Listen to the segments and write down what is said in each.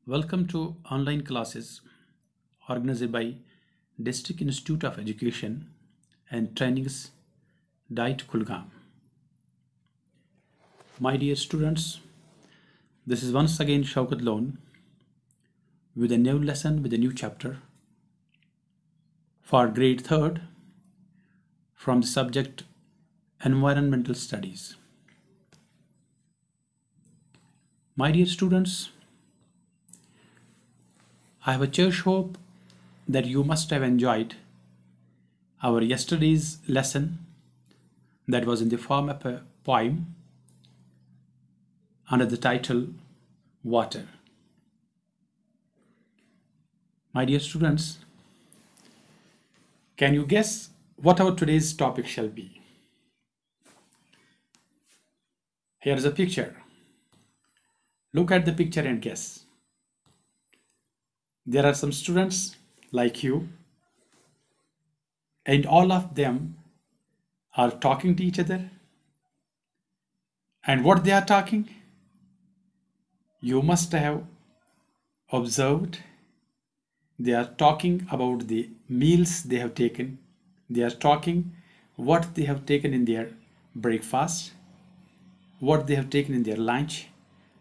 Welcome to online classes organized by District Institute of Education and Trainings, DIET Kulgam. My dear students, this is once again Shaukat Lone with a new lesson with a new chapter for grade 3rd from the subject Environmental Studies. My dear students, I have a cherished hope that you must have enjoyed our yesterday's lesson that was in the form of a poem under the title Water. My dear students, can you guess what our today's topic shall be? Here is a picture. Look at the picture and guess. There are some students like you, and all of them are talking to each other. And what they are talking, you must have observed. They are talking about the meals they have taken. They are talking what they have taken in their breakfast, what they have taken in their lunch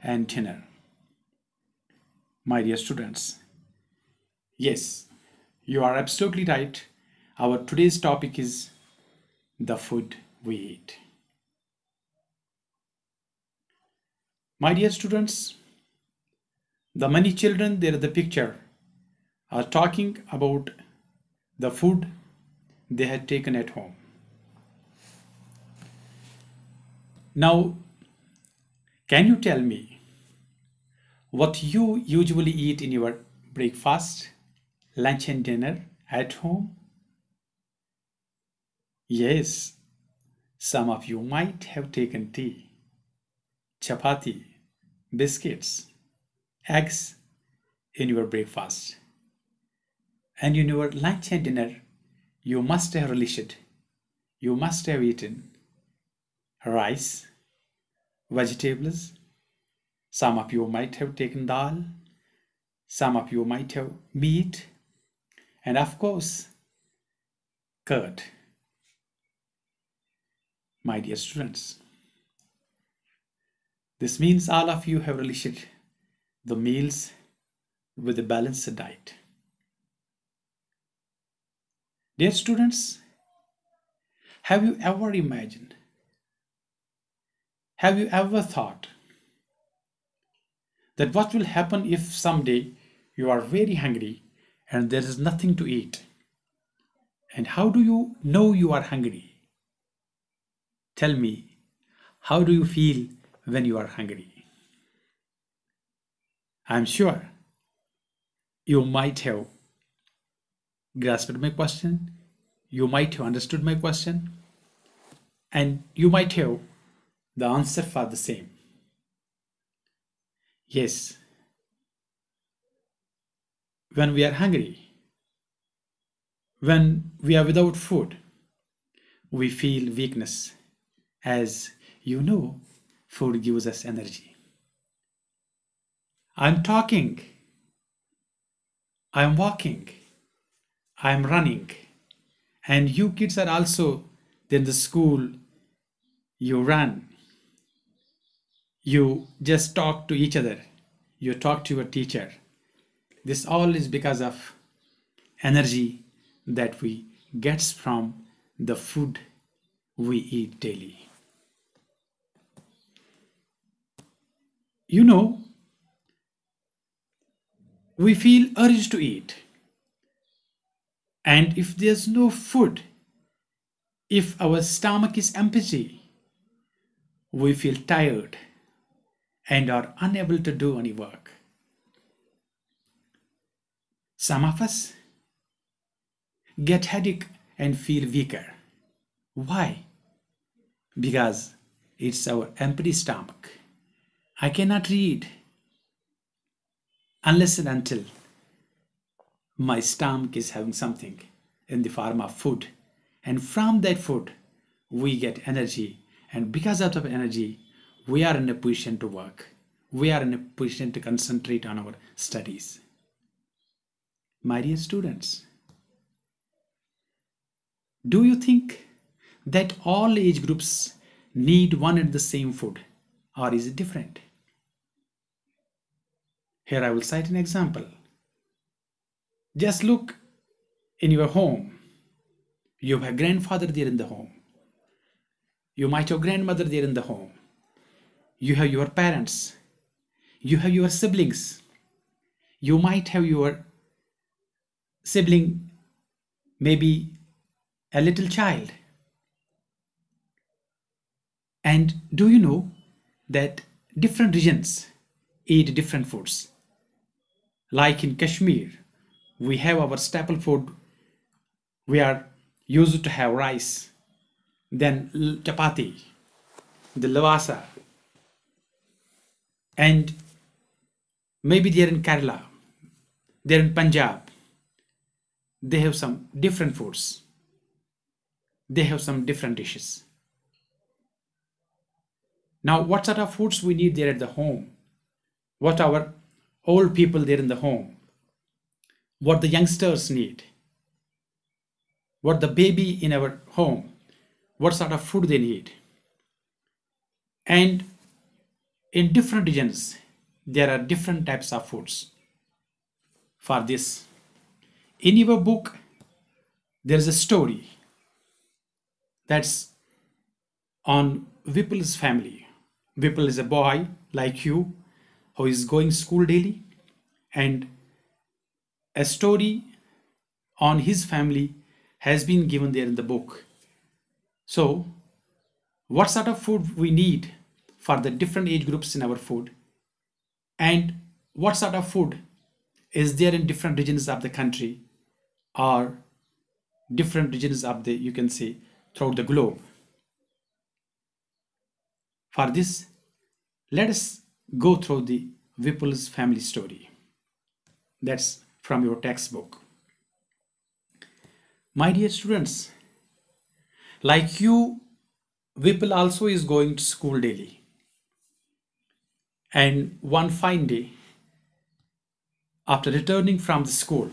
and dinner. My dear students, yes, you are absolutely right. Our today's topic is the food we eat. My dear students, the many children there in the picture are talking about the food they had taken at home. Now, can you tell me what you usually eat in your breakfast, lunch and dinner at home? Yes, some of you might have taken tea, chapati, biscuits, eggs in your breakfast. And in your lunch and dinner, you must have relished, you must have eaten rice, vegetables. Some of you might have taken dal, some of you might have meat, and of course, curd. My dear students, this means all of you have relished the meals with a balanced diet. Dear students, have you ever imagined, have you ever thought that what will happen if someday you are very hungry and there is nothing to eat? And how do you know you are hungry? Tell me, how do you feel when you are hungry? I'm sure you might have grasped my question, you might have understood my question, and you might have the answer for the same. Yes, when we are hungry, when we are without food, we feel weakness. As you know, food gives us energy. I'm talking, I'm walking, I'm running, and you kids are also in the school. You run, you just talk to each other, you talk to your teacher. This all is because of energy that we get from the food we eat daily. You know, we feel urge to eat. And if there's no food, if our stomach is empty, we feel tired and are unable to do any work. Some of us get headache and feel weaker. Why? Because it's our empty stomach. I cannot read unless and until my stomach is having something in the form of food. And from that food, we get energy. And because of the energy, we are in a position to work. we are in a position to concentrate on our studies. My dear students, do you think that all age groups need one and the same food, or is it different? Here I will cite an example. Just look in your home. You have a grandfather there in the home. You might have grandmother there in the home. You have your parents. You have your siblings. You might have your sibling, maybe a little child. And do you know that different regions eat different foods? Like in Kashmir, we have our staple food. We are used to have rice, then chapati, the lavasa, and maybe they're in Kerala, they're in Punjab. They have some different foods. They have some different dishes. Now, what sort of foods we need there at the home? What our old people there in the home? What the youngsters need? What the baby in our home? What sort of food they need? And in different regions, there are different types of foods. For this, in your book, there is a story that's on Vipul's family. Vipul is a boy like you who is going to school daily, and a story on his family has been given there in the book. So, what sort of food we need for the different age groups in our food, and what sort of food is there in different regions of the country or different regions of the, you can say, throughout the globe. For this, let us go through the Vipul's family story. That's from your textbook. My dear students, like you, Vipul also is going to school daily. And one fine day, after returning from the school,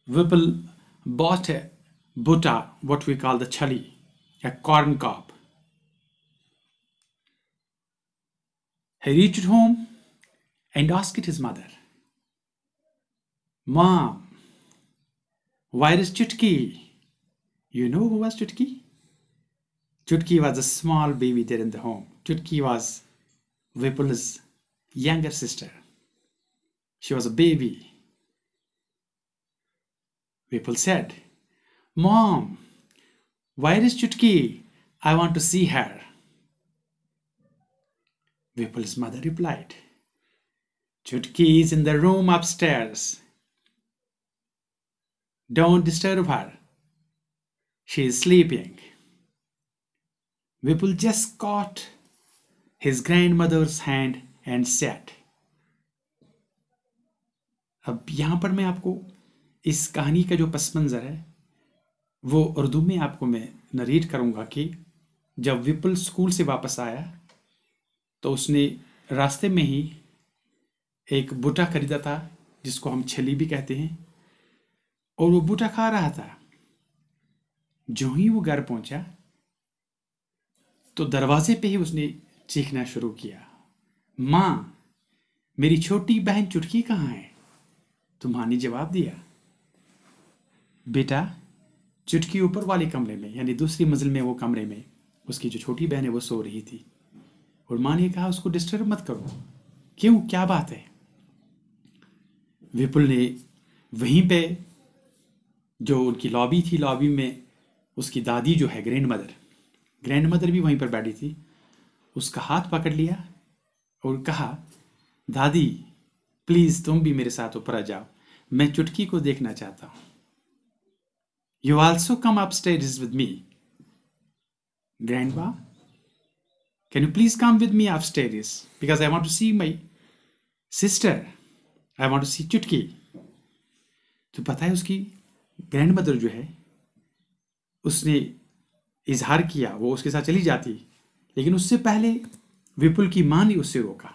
Vipul bought a butta, what we call the chali, a corn cob. He reached home and asked his mother, "Mom, where is Chutki?" You know who was Chutki? Chutki was a small baby there in the home. Chutki was Vipul's younger sister. She was a baby. Vipul said, "Mom, where is Chutki? I want to see her." Vipul's mother replied, "Chutki is in the room upstairs. Don't disturb her. She is sleeping." Vipul just caught his grandmother's hand and said, अब यहाँ पर मैं आपको इस कहानी का जो पस मंज़र है वो उर्दू में आपको मैं नरेट करूँगा कि जब विपुल स्कूल से वापस आया तो उसने रास्ते में ही एक बूटा खरीदा था जिसको हम छली भी कहते हैं, और वो बूटा खा रहा था। जो ही वो घर पहुंचा तो दरवाजे पे ही उसने चीखना शुरू किया, "माँ, मेरी छोटी बहन चुटकी कहाँ है?" तो माँ ने जवाब दिया, "बेटा, चुटकी ऊपर वाले कमरे में, यानी दूसरी मंजिल में वो कमरे में उसकी जो छोटी बहन है वो सो रही थी।" और माँ ने कहा, "उसको डिस्टर्ब मत करो।" "क्यों, क्या बात है?" विपुल ने वहीं पे जो उनकी लॉबी थी, लॉबी में उसकी दादी जो है ग्रैंड मदर भी वहीं पर बैठी थी, उसका हाथ पकड़ लिया और कहा, "दादी, प्लीज तुम भी मेरे साथ ऊपर आ जाओ, मैं चुटकी को देखना चाहता हूं। You also come upstairs with me. Grandma, can you please come with me upstairs because I want to see my sister. I want to see चुटकी." तो पता है उसकी ग्रैंड मदर जो है उसने इजहार किया वो उसके साथ चली जाती, लेकिन उससे पहले विपुल की मां ने उसे रोका।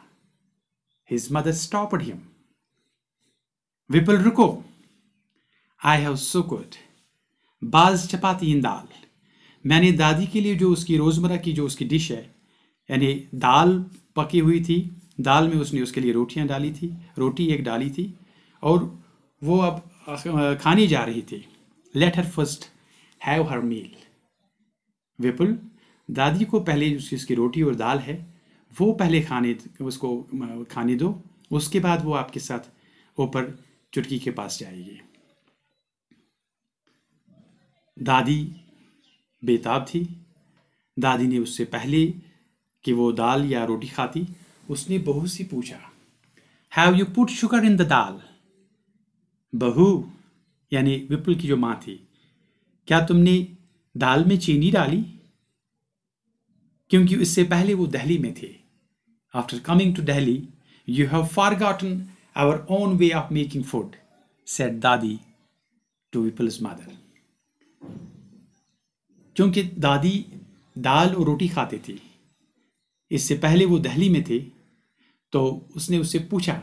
His mother stopped him. विपुल रुको, I have so good. बाज चपाती इन दाल। मैंने दादी के लिए जो उसकी रोजमर्रा की जो उसकी डिश है, यानी दाल पकी हुई थी, दाल में उसने उसके लिए रोटियां डाली थी, रोटी एक डाली थी, और वो अब खाने जा रही थी। Let her first have her meal. Vipul, दादी को पहले उसकी रोटी और दाल है वो पहले उसको खाने दो, उसके बाद वो आपके साथ ऊपर चुटकी के पास जाएगी। दादी बेताब थी। दादी ने उससे पहले कि वो दाल या रोटी खाती, उसने बहू से पूछा, have you put sugar in the dal? बहू यानी विपुल की जो मां थी, क्या तुमने दाल में चीनी डाली? क्योंकि इससे पहले वो दिल्ली में थे। After coming to Delhi you have forgotten our own way of making food, said dadi to Vipul's mother. क्योंकि दादी दाल और रोटी खाते थे, इससे पहले वो दिल्ली में थे, तो उसने उससे पूछा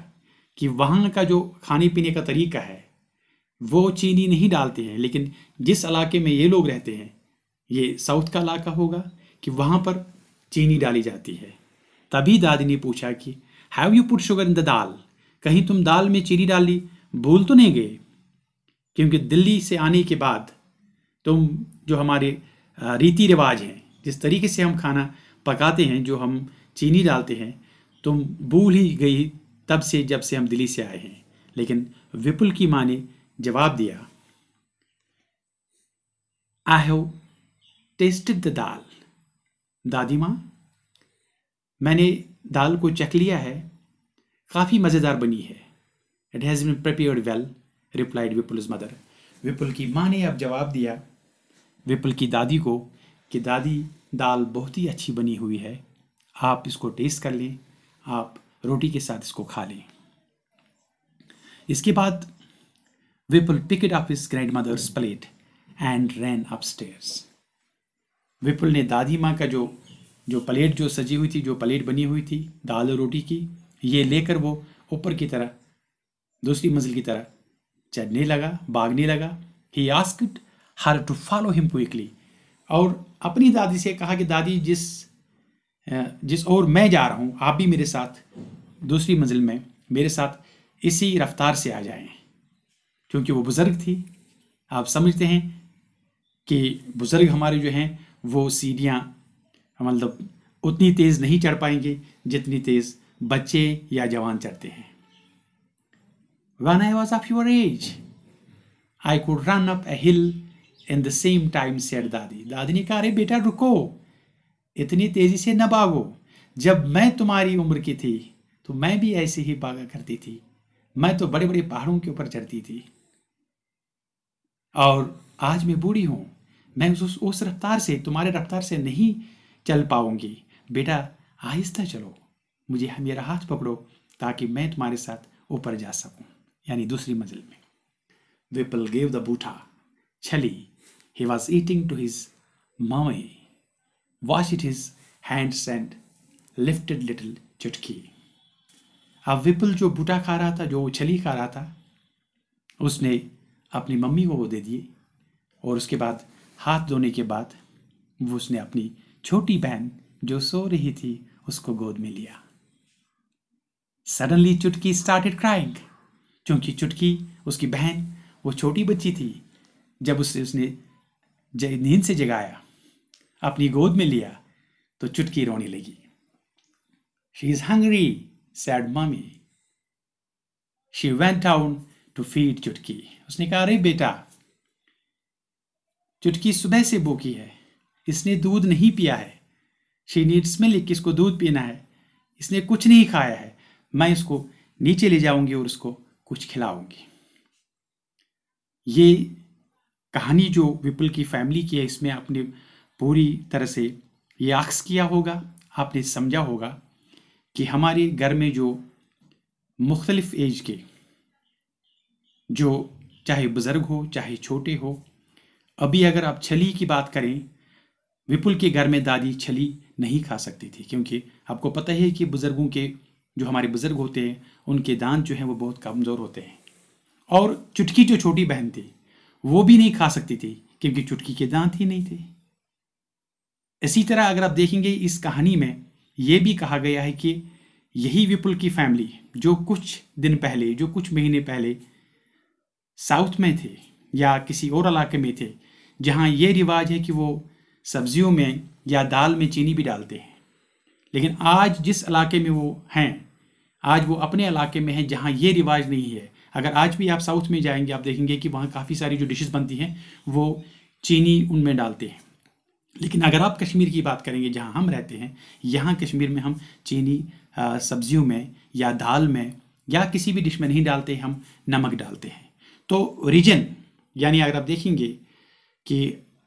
कि वहाँ का जो खाने पीने का तरीका है वो चीनी नहीं डालते हैं, लेकिन जिस इलाके में ये लोग रहते हैं, ये साउथ का इलाका होगा कि वहाँ पर चीनी डाली जाती है। तभी दादी ने पूछा कि have you put sugar in the dal? कहीं तुम दाल में चीनी डाली भूल तो नहीं गए? क्योंकि दिल्ली से आने के बाद तुम जो हमारे रीति रिवाज हैं, जिस तरीके से हम खाना पकाते हैं, जो हम चीनी डालते हैं, तुम भूल ही गई तब से, जब से हम दिल्ली से आए हैं। लेकिन विपुल की माँ ने जवाब दिया, आई हैव टेस्टेड द दाल। दादी माँ, मैंने दाल को चख लिया है, काफ़ी मज़ेदार बनी है। It has been prepared well, replied Vipul's mother. Vipul की माँ ने अब जवाब दिया विपुल की दादी को कि दादी, दाल बहुत ही अच्छी बनी हुई है, आप इसको टेस्ट कर लें, आप रोटी के साथ इसको खा लें। इसके बाद Vipul picked up his grandmother's plate and ran upstairs. Vipul ने दादी माँ का जो प्लेट जो सजी हुई थी, जो प्लेट बनी हुई थी दाल और रोटी की, ये लेकर वो ऊपर की तरह, दूसरी मंजिल की तरह चढ़ने लगा, भागने लगा। He asked her to follow him quickly, और अपनी दादी से कहा कि दादी, जिस ओर मैं जा रहा हूँ आप भी मेरे साथ दूसरी मंजिल में मेरे साथ इसी रफ्तार से आ जाएं। क्योंकि वो बुज़ुर्ग थी, आप समझते हैं कि बुज़ुर्ग हमारे जो हैं वो सीढ़ियाँ मतलब उतनी तेज़ नहीं चढ़ पाएंगे जितनी तेज़ बच्चे या जवान चढ़ते हैं। When I was of your age, I could run up a hill in the same time, said दादी। दादी ने कहा, अरे बेटा रुको, इतनी तेजी से न भागो। जब मैं तुम्हारी उम्र की थी तो मैं भी ऐसे ही भागा करती थी, मैं तो बड़े बड़े पहाड़ों के ऊपर चढ़ती थी, और आज मैं बूढ़ी हूं, मैं उस रफ्तार से, तुम्हारे रफ्तार से नहीं चल पाऊंगी। बेटा आहिस्ता चलो, मेरा हाथ पकड़ो ताकि मैं तुम्हारे साथ ऊपर जा सकूं, यानी दूसरी मंजिल में। विपुल gave the butha chali he was eating to his mommy, washed his hands and lifted little चुटकी। अब विपुल जो बूटा खा रहा था, जो छली खा रहा था, उसने अपनी मम्मी को वो दे दिए, और उसके बाद हाथ धोने के बाद वो उसने अपनी छोटी बहन जो सो रही थी उसको गोद में लिया। सडनली चुटकी स्टार्टेड क्राइंग, क्योंकि चुटकी उसकी बहन वो छोटी बच्ची थी, जब उसने नींद से जगाया, अपनी गोद में लिया, तो चुटकी रोने लगी। She is hungry, said mummy. She went down to feed Chutki. उसने कहा, अरे बेटा, चुटकी सुबह से भूखी है, इसने दूध नहीं पिया है। शी नीड्स मिल्क, इसको दूध पीना है, इसने कुछ नहीं खाया है, मैं इसको नीचे ले जाऊंगी और उसको कुछ खिलाऊंगी। ये कहानी जो विपुल की फैमिली की है, इसमें आपने पूरी तरह से ये अक्स किया होगा, आपने समझा होगा कि हमारे घर में जो मुख्तलिफ एज के, जो चाहे बुज़ुर्ग हो चाहे छोटे हो, अभी अगर आप छली की बात करें, विपुल के घर में दादी छली नहीं खा सकती थी, क्योंकि आपको पता है कि बुज़ुर्गों के, जो हमारे बुज़ुर्ग होते हैं, उनके दांत जो हैं वो बहुत कमज़ोर होते हैं। और चुटकी जो छोटी बहन थी वो भी नहीं खा सकती थी, क्योंकि चुटकी के दांत ही नहीं थे। इसी तरह अगर आप देखेंगे इस कहानी में ये भी कहा गया है कि यही विपुल की फैमिली जो कुछ दिन पहले, जो कुछ महीने पहले साउथ में थे या किसी और इलाके में थे जहाँ ये रिवाज है कि वो सब्जियों में या दाल में चीनी भी डालते हैं, लेकिन आज जिस इलाके में वो हैं, आज वो अपने इलाके में हैं जहाँ ये रिवाज नहीं है। अगर आज भी आप साउथ में जाएंगे, आप देखेंगे कि वहाँ काफ़ी सारी जो डिशेस बनती हैं वो चीनी उनमें डालते हैं। लेकिन अगर आप कश्मीर की बात करेंगे जहाँ हम रहते हैं, यहाँ कश्मीर में हम चीनी सब्जियों में या दाल में या किसी भी डिश में नहीं डालते, हम नमक डालते हैं। तो रीजन, यानी अगर आप देखेंगे कि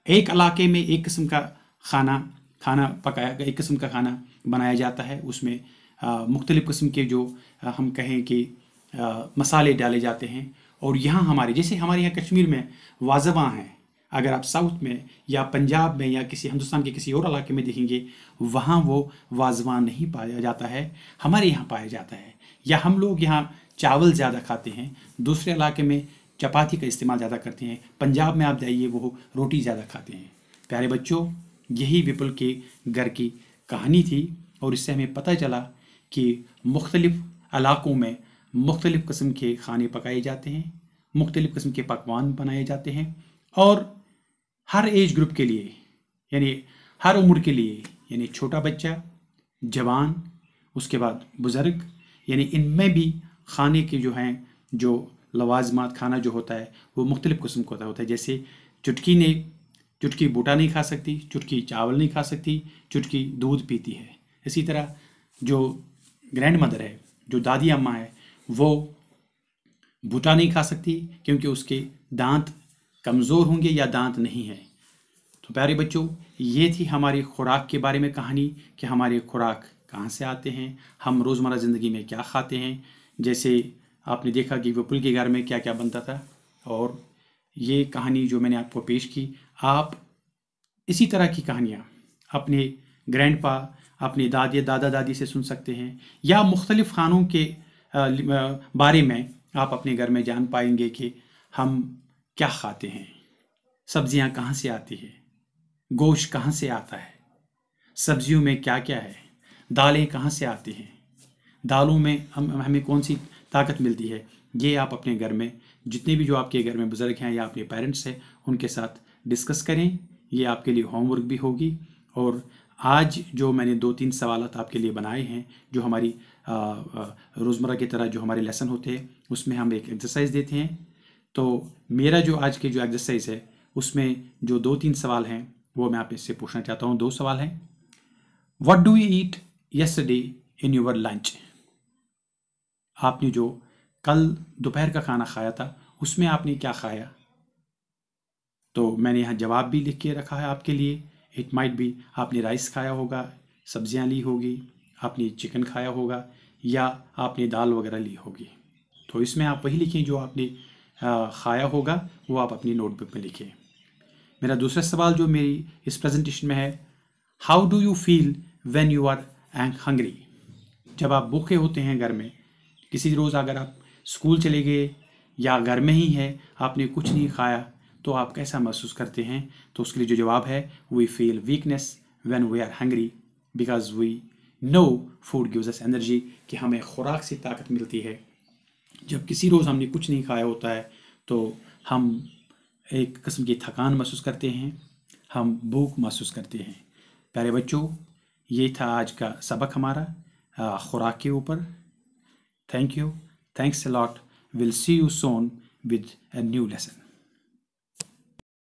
एक इलाके में एक किस्म का खाना पकाया, एक किस्म का खाना बनाया जाता है, उसमें मुख्तलिफ़ किस्म के जो हम कहें कि मसाले डाले जाते हैं। और यहाँ हमारे जैसे हमारे यहाँ कश्मीर में वाज़वान है, अगर आप साउथ में या पंजाब में या किसी हिंदुस्तान के किसी और इलाके में देखेंगे वहाँ वो वाज़वान नहीं पाया जाता है, हमारे यहाँ पाया जाता है। या हम लोग यहाँ चावल ज़्यादा खाते हैं, दूसरे इलाके में चपाती का इस्तेमाल ज़्यादा करते हैं, पंजाब में आप जाइए वो रोटी ज़्यादा खाते हैं। प्यारे बच्चों, यही विपुल के घर की कहानी थी और इससे हमें पता चला कि मुख्तलिफ़ इलाकों में मुख्तलिफ़ किस्म के खाने पकाए जाते हैं, मुख्तलिफ़ किस्म के पकवान बनाए जाते हैं और हर एज ग्रुप के लिए, यानी हर उम्र के लिए, यानी छोटा बच्चा, जवान, उसके बाद बुज़ुर्ग, यानी इनमें भी खाने के जो हैं, जो लवाजमात खाना जो होता है वो मुख्तलिफ़ किस्म का होता है। जैसे चुटकी बूटा नहीं खा सकती, चुटकी चावल नहीं खा सकती, चुटकी दूध पीती है। इसी तरह जो ग्रैंड मदर है, जो दादी अम्मा है, वो बूटा नहीं खा सकती क्योंकि उसके दांत कमज़ोर होंगे या दांत नहीं है। तो प्यारे बच्चों, ये थी हमारी खुराक के बारे में कहानी कि हमारे खुराक कहाँ से आते हैं, हम रोज़मर्रा ज़िंदगी में क्या खाते हैं। जैसे आपने देखा कि विपुल के घर में क्या क्या बनता था, और ये कहानी जो मैंने आपको पेश की, आप इसी तरह की कहानियाँ अपने ग्रैंडपा, अपने दादा दादी से सुन सकते हैं, या मुख्तलिफ़ खानों के बारे में आप अपने घर में जान पाएंगे कि हम क्या खाते हैं, सब्जियां कहाँ से आती है, गोश्त कहाँ से आता है, सब्जियों में क्या क्या है, दालें कहाँ से आती हैं, दालों में हमें कौन सी ताकत मिलती है। ये आप अपने घर में, जितने भी जो आपके घर में बुज़ुर्ग हैं या अपने पेरेंट्स हैं, उनके साथ डिस्कस करें। ये आपके लिए होमवर्क भी होगी। और आज जो मैंने 2-3 सवालात आपके लिए बनाए हैं, जो हमारी रोज़मर्रा की तरह जो हमारे लेसन होते हैं उसमें हम एक एक्सरसाइज देते हैं। तो मेरा जो आज के जो एक्सरसाइज है उसमें जो 2-3 सवाल हैं वो मैं आप इससे पूछना चाहता हूँ। 2 सवाल हैं। What do you eat yesterday in your lunch? आपने जो कल दोपहर का खाना खाया था उसमें आपने क्या खाया? तो मैंने यहाँ जवाब भी लिख के रखा है आपके लिए। इट माइट बी आपने राइस खाया होगा, सब्जियाँ ली होगी, आपने चिकन खाया होगा, या आपने दाल वगैरह ली होगी। तो इसमें आप वही लिखें जो आपने खाया होगा, वो आप अपनी नोटबुक में लिखें। मेरा दूसरा सवाल जो मेरी इस प्रेजेंटेशन में है, how do you feel when you are hungry? जब आप भूखे होते हैं घर में, किसी रोज़ अगर आप स्कूल चले गए या घर में ही है, आपने कुछ नहीं खाया, तो आप कैसा महसूस करते हैं? तो उसके लिए जो जवाब है, we feel weakness when we are hungry because we know food gives us energy, कि हमें खुराक से ताकत मिलती है। जब किसी रोज़ हमने कुछ नहीं खाया होता है तो हम एक किस्म की थकान महसूस करते हैं, हम भूख महसूस करते हैं। प्यारे बच्चों, ये था आज का सबक हमारा खुराक के ऊपर। Thank you, thanks a lot. Will see you soon with a new lesson.